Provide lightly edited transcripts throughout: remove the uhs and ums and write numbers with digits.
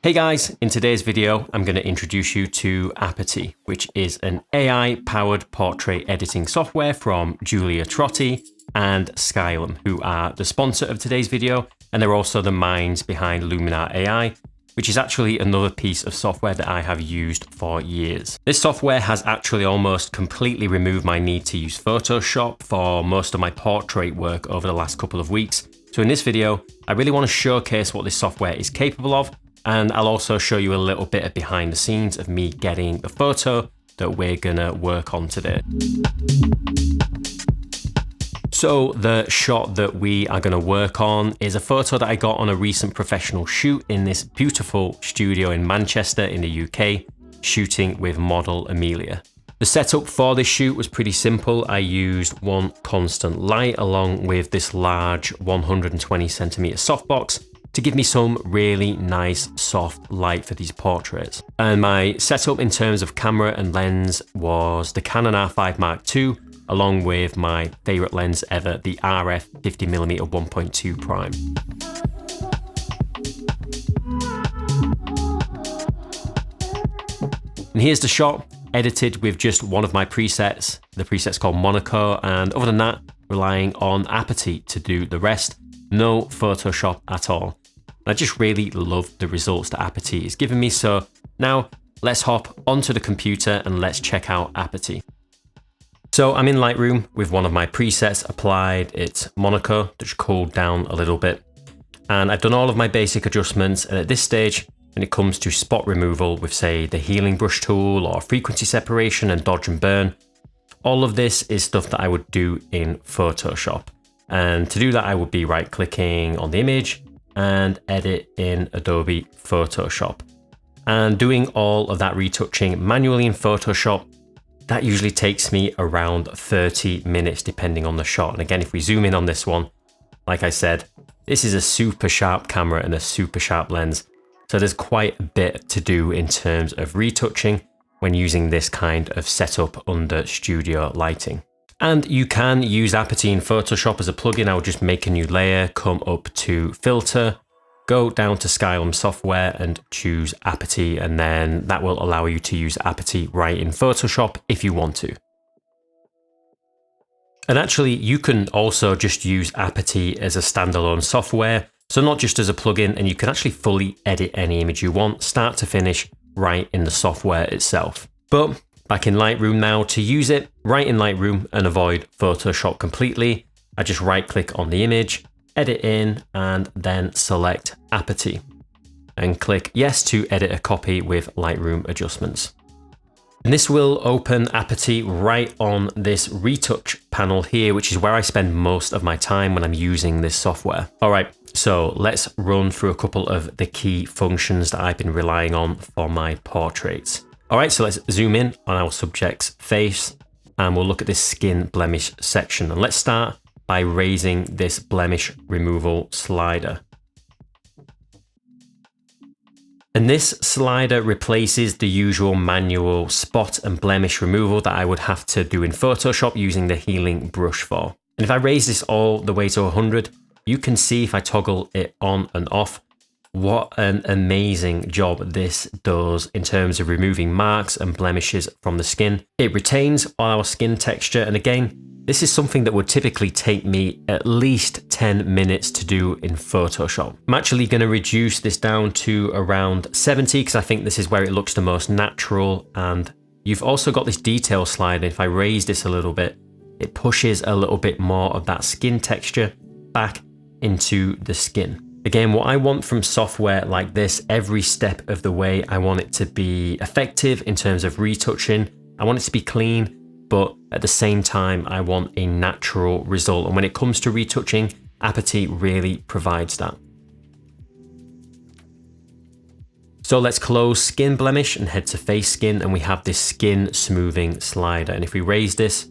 Hey guys, in today's video, I'm going to introduce you to Aperty, which is an AI-powered portrait editing software from Julia Trotti and Skylum, who are the sponsor of today's video, and they're also the minds behind Luminar AI, which is actually another piece of software that I have used for years. This software has actually almost completely removed my need to use Photoshop for most of my portrait work over the last couple of weeks. So in this video, I really want to showcase what this software is capable of, and I'll also show you a little bit of behind the scenes of me getting the photo that we're gonna work on today. So the shot that we are gonna work on is a photo that I got on a recent professional shoot in this beautiful studio in Manchester in the UK, shooting with model Amelia. The setup for this shoot was pretty simple. I used one constant light along with this large 120cm softbox to give me some really nice soft light for these portraits. And my setup in terms of camera and lens was the Canon R5 Mark II, along with my favorite lens ever, the RF 50mm 1.2 prime. And here's the shot, edited with just one of my presets. The preset's called Monaco, and other than that, relying on Aperty to do the rest. No Photoshop at all. I just really love the results that Aperty is giving me. So now let's hop onto the computer and let's check out Aperty. So I'm in Lightroom with one of my presets applied. It's Monaco, just cooled down a little bit. And I've done all of my basic adjustments. And at this stage, when it comes to spot removal with say the healing brush tool or frequency separation and dodge and burn, all of this is stuff that I would do in Photoshop. And to do that, I would be right clicking on the image and edit in Adobe Photoshop. And doing all of that retouching manually in Photoshop, that usually takes me around 30 minutes depending on the shot. And again, if we zoom in on this one, like I said, this is a super sharp camera and a super sharp lens. So there's quite a bit to do in terms of retouching when using this kind of setup under studio lighting. And you can use Aperty in Photoshop as a plugin. I would just make a new layer, come up to Filter, go down to Skylum software and choose Aperty, and then that will allow you to use Aperty right in Photoshop if you want to. And actually, you can also just use Aperty as a standalone software, so not just as a plugin, and you can actually fully edit any image you want, start to finish, right in the software itself. But back in Lightroom now, to use it right in Lightroom and avoid Photoshop completely, I just right click on the image, edit in, and then select Aperty and click yes to edit a copy with Lightroom adjustments. And this will open Aperty right on this retouch panel here, which is where I spend most of my time when I'm using this software. All right, so let's run through a couple of the key functions that I've been relying on for my portraits. All right, so let's zoom in on our subject's face and we'll look at this skin blemish section. And let's start by raising this blemish removal slider. And this slider replaces the usual manual spot and blemish removal that I would have to do in Photoshop using the healing brush for. And if I raise this all the way to 100, you can see if I toggle it on and off, what an amazing job this does in terms of removing marks and blemishes from the skin. It retains all our skin texture, and again, this is something that would typically take me at least 10 minutes to do in Photoshop. I'm actually going to reduce this down to around 70 because I think this is where it looks the most natural, and you've also got this detail slide. If I raise this a little bit, it pushes a little bit more of that skin texture back into the skin. Again, what I want from software like this, every step of the way, I want it to be effective in terms of retouching. I want it to be clean, but at the same time, I want a natural result. And when it comes to retouching, Aperty really provides that. So let's close skin blemish and head to face skin, and we have this skin smoothing slider. And if we raise this,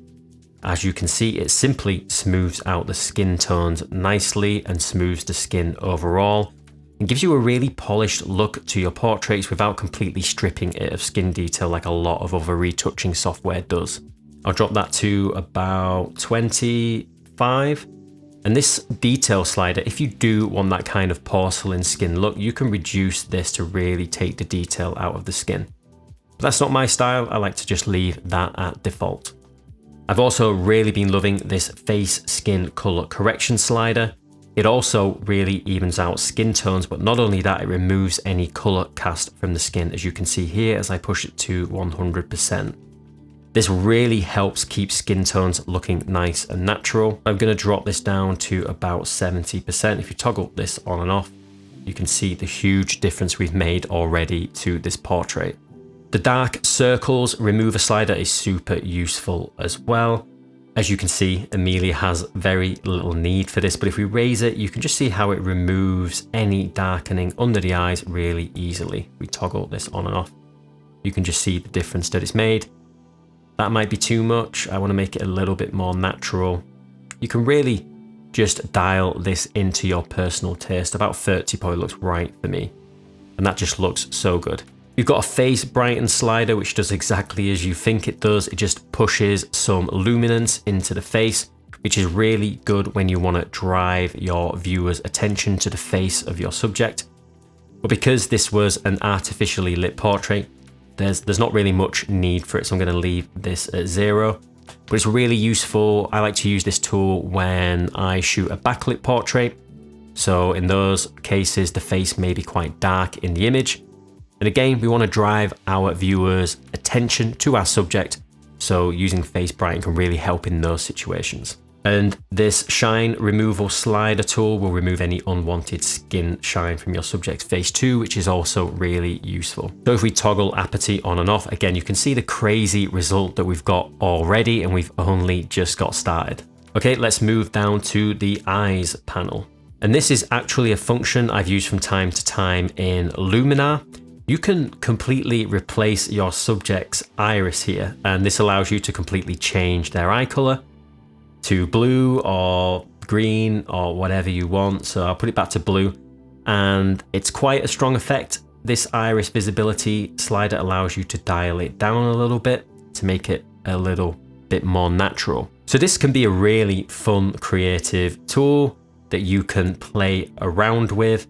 as you can see, it simply smooths out the skin tones nicely and smooths the skin overall and gives you a really polished look to your portraits without completely stripping it of skin detail like a lot of other retouching software does. I'll drop that to about 25 And this detail slider, if you do want that kind of porcelain skin look, you can reduce this to really take the detail out of the skin. But that's not my style. I like to just leave that at default. I've also really been loving this face skin color correction slider. It also really evens out skin tones, but not only that, it removes any color cast from the skin, as you can see here as I push it to 100%. This really helps keep skin tones looking nice and natural. I'm going to drop this down to about 70%. If you toggle this on and off, you can see the huge difference we've made already to this portrait. The dark circles remover slider is super useful as well. As you can see, Amelia has very little need for this, but if we raise it, you can just see how it removes any darkening under the eyes really easily. We toggle this on and off. You can just see the difference that it's made. That might be too much. I want to make it a little bit more natural. You can really just dial this into your personal taste. About 30 probably looks right for me. And that just looks so good. You've got a face brighten slider, which does exactly as you think it does. It just pushes some luminance into the face, which is really good when you want to drive your viewers' attention to the face of your subject. But because this was an artificially lit portrait, there's not really much need for it, so I'm going to leave this at 0. But it's really useful. I like to use this tool when I shoot a backlit portrait. So in those cases, the face may be quite dark in the image. And again, we want to drive our viewers' attention to our subject, so using face brighten can really help in those situations. And this shine removal slider tool will remove any unwanted skin shine from your subject's face too, which is also really useful. So if we toggle Aperty on and off, again, you can see the crazy result that we've got already, and we've only just got started. Okay, let's move down to the eyes panel. And this is actually a function I've used from time to time in Luminar. You can completely replace your subject's iris here, and this allows you to completely change their eye color to blue or green or whatever you want. So I'll put it back to blue, and it's quite a strong effect. This iris visibility slider allows you to dial it down a little bit to make it a little bit more natural. So this can be a really fun, creative tool that you can play around with.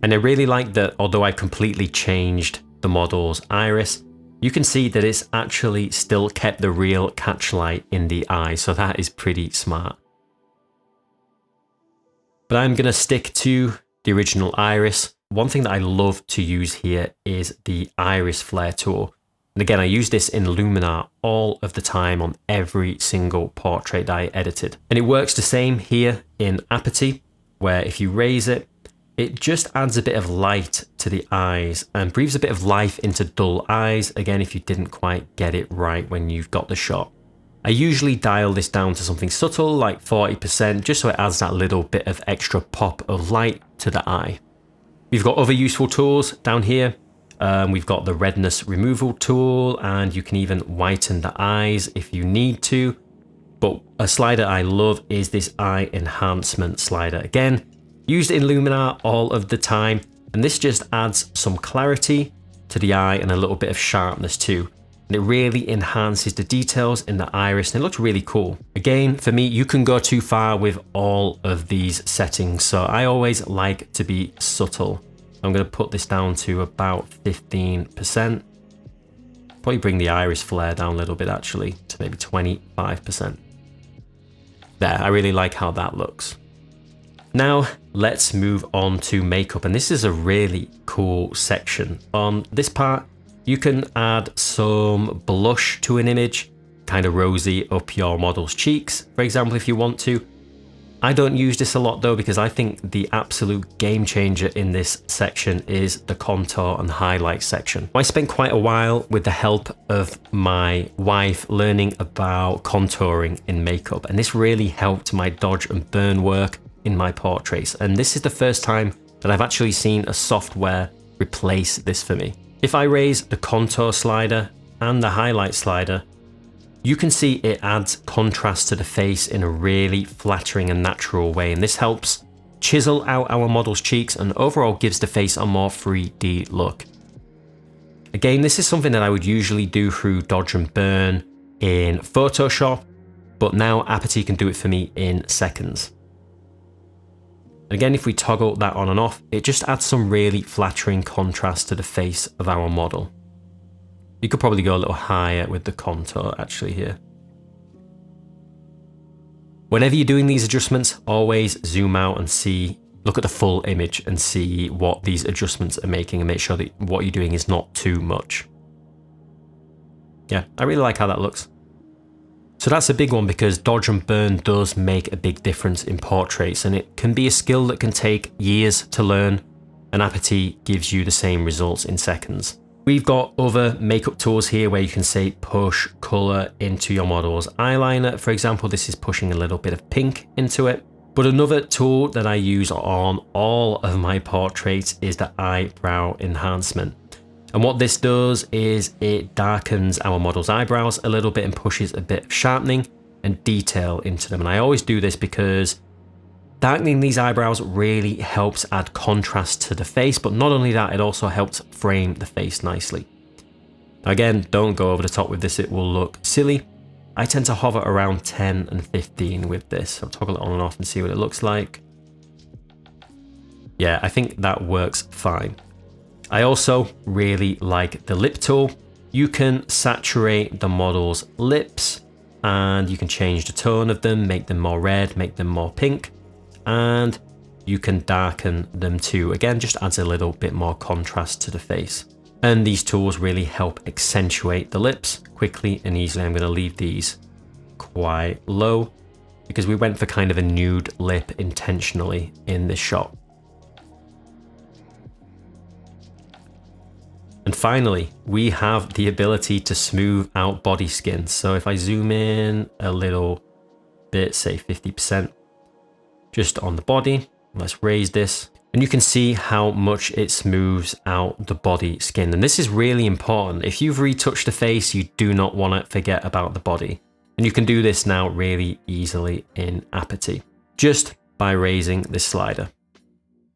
And I really like that although I completely changed the model's iris, you can see that it's actually still kept the real catch light in the eye. So that is pretty smart. But I'm going to stick to the original iris. One thing that I love to use here is the iris flare tool. And again, I use this in Luminar all of the time on every single portrait that I edited. And it works the same here in Aperty, where if you raise it, it just adds a bit of light to the eyes and breathes a bit of life into dull eyes. Again, if you didn't quite get it right when you've got the shot. I usually dial this down to something subtle like 40%, just so it adds that little bit of extra pop of light to the eye. We've got other useful tools down here. We've got the redness removal tool, and you can even whiten the eyes if you need to. But a slider I love is this eye enhancement slider. Again, used in Luminar all of the time, and this just adds some clarity to the eye and a little bit of sharpness too. And it really enhances the details in the iris, and it looks really cool. Again, for me, you can go too far with all of these settings, so I always like to be subtle. I'm going to put this down to about 15%. Probably bring the iris flare down a little bit actually, to maybe 25%. There, I really like how that looks. Now let's move on to makeup, and this is a really cool section. On this part, you can add some blush to an image, kind of rosy up your model's cheeks, for example, if you want to. I don't use this a lot though, because I think the absolute game changer in this section is the contour and highlight section. I spent quite a while with the help of my wife learning about contouring in makeup, and this really helped my dodge and burn work in my portraits. And this is the first time that I've actually seen a software replace this for me. If I raise the contour slider and the highlight slider, you can see it adds contrast to the face in a really flattering and natural way. And this helps chisel out our model's cheeks and overall gives the face a more 3D look. Again, this is something that I would usually do through dodge and burn in Photoshop, but now Aperty can do it for me in seconds. Again, if we toggle that on and off, it just adds some really flattering contrast to the face of our model. You could probably go a little higher with the contour actually here. Whenever you're doing these adjustments, always zoom out and look at the full image and see what these adjustments are making and make sure that what you're doing is not too much. Yeah, I really like how that looks. So that's a big one because dodge and burn does make a big difference in portraits, and it can be a skill that can take years to learn, and Aperty gives you the same results in seconds. We've got other makeup tools here where you can say push color into your model's eyeliner. For example, this is pushing a little bit of pink into it. But another tool that I use on all of my portraits is the eyebrow enhancement. And what this does is it darkens our model's eyebrows a little bit and pushes a bit of sharpening and detail into them. And I always do this because darkening these eyebrows really helps add contrast to the face, but not only that, it also helps frame the face nicely. Again, don't go over the top with this, it will look silly. I tend to hover around 10 and 15 with this. I'll toggle it on and off and see what it looks like. Yeah, I think that works fine. I also really like the lip tool. You can saturate the model's lips and you can change the tone of them, make them more red, make them more pink, and you can darken them too. Again, just adds a little bit more contrast to the face. And these tools really help accentuate the lips quickly and easily. I'm going to leave these quite low because we went for kind of a nude lip intentionally in this shot. And finally, we have the ability to smooth out body skin. So if I zoom in a little bit, say 50%, just on the body, let's raise this. And you can see how much it smooths out the body skin. And this is really important. If you've retouched the face, you do not want to forget about the body. And you can do this now really easily in Aperty, just by raising this slider.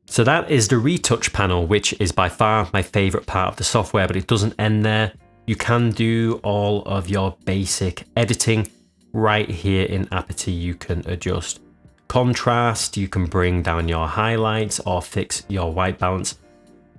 So that is the retouch panel, which is by far my favorite part of the software, but it doesn't end there. You can do all of your basic editing right here in Aperty. You can adjust contrast, you can bring down your highlights or fix your white balance.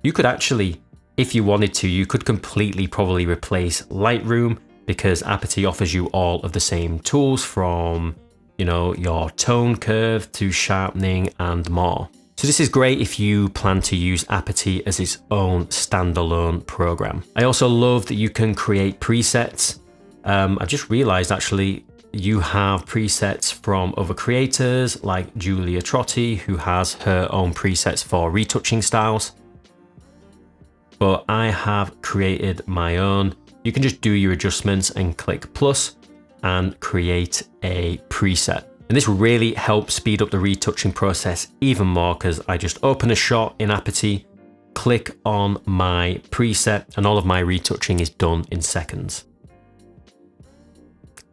You could actually, if you wanted to, you could completely probably replace Lightroom because Aperty offers you all of the same tools from, you know, your tone curve to sharpening and more. So this is great if you plan to use Aperty as its own standalone program. I also love that you can create presets. I just realized actually you have presets from other creators like Julia Trotti, who has her own presets for retouching styles. But I have created my own. You can just do your adjustments and click plus and create a preset. And this really helps speed up the retouching process even more because I just open a shot in Aperty, click on my preset, and all of my retouching is done in seconds.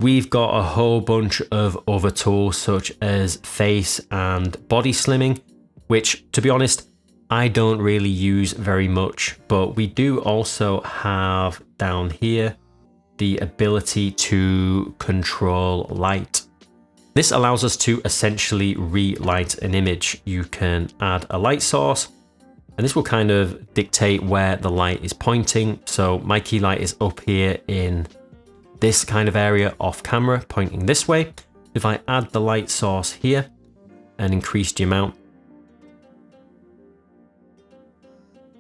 We've got a whole bunch of other tools such as face and body slimming, which, to be honest, I don't really use very much, but we do also have down here the ability to control light. This allows us to essentially relight an image. You can add a light source, and this will kind of dictate where the light is pointing. So my key light is up here in this kind of area off camera, pointing this way. If I add the light source here and increase the amount,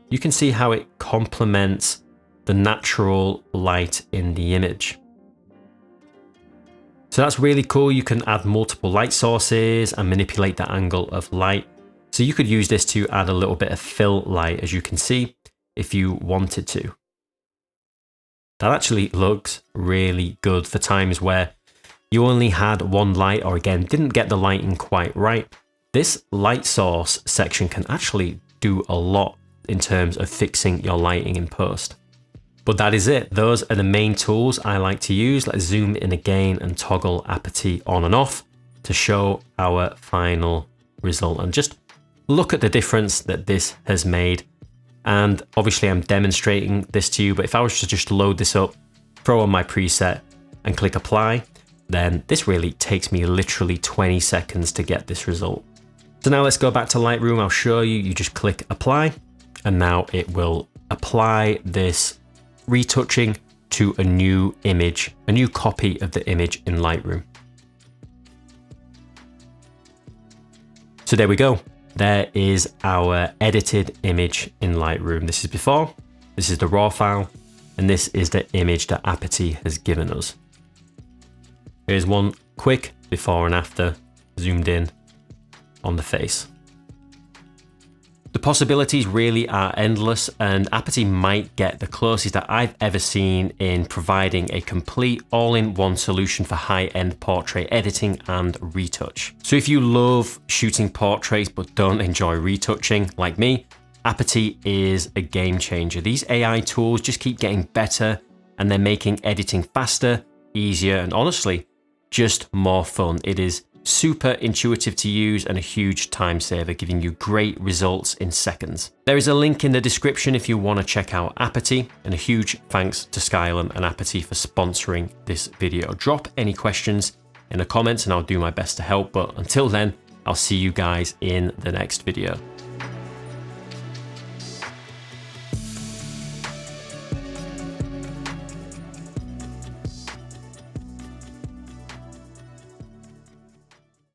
you can see how it complements the natural light in the image. So that's really cool. You can add multiple light sources and manipulate the angle of light. So you could use this to add a little bit of fill light, as you can see, if you wanted to. That actually looks really good for times where you only had one light or again, didn't get the lighting quite right. This light source section can actually do a lot in terms of fixing your lighting in post. But that is it. Those are the main tools I like to use. Let's zoom in again and toggle Aperty on and off to show our final result. And just look at the difference that this has made. And obviously I'm demonstrating this to you, but if I was to just load this up, throw on my preset and click apply, then this really takes me literally 20 seconds to get this result. So now let's go back to Lightroom. I'll show you. You just click apply, and now it will apply this retouching to a new image, a new copy of the image in Lightroom. So there we go. There is our edited image in Lightroom. This is before, this is the raw file, and this is the image that Aperty has given us. Here's one quick before and after, zoomed in on the face. The possibilities really are endless, and Aperty might get the closest that I've ever seen in providing a complete all-in-one solution for high-end portrait editing and retouch. So if you love shooting portraits but don't enjoy retouching like me, Aperty is a game changer. These AI tools just keep getting better, and they're making editing faster, easier, and honestly, just more fun. It is super intuitive to use and a huge time saver, giving you great results in seconds. There is a link in the description if you want to check out Aperty, and a huge thanks to Skylum and Aperty for sponsoring this video. Drop any questions in the comments and I'll do my best to help, but until then, I'll see you guys in the next video.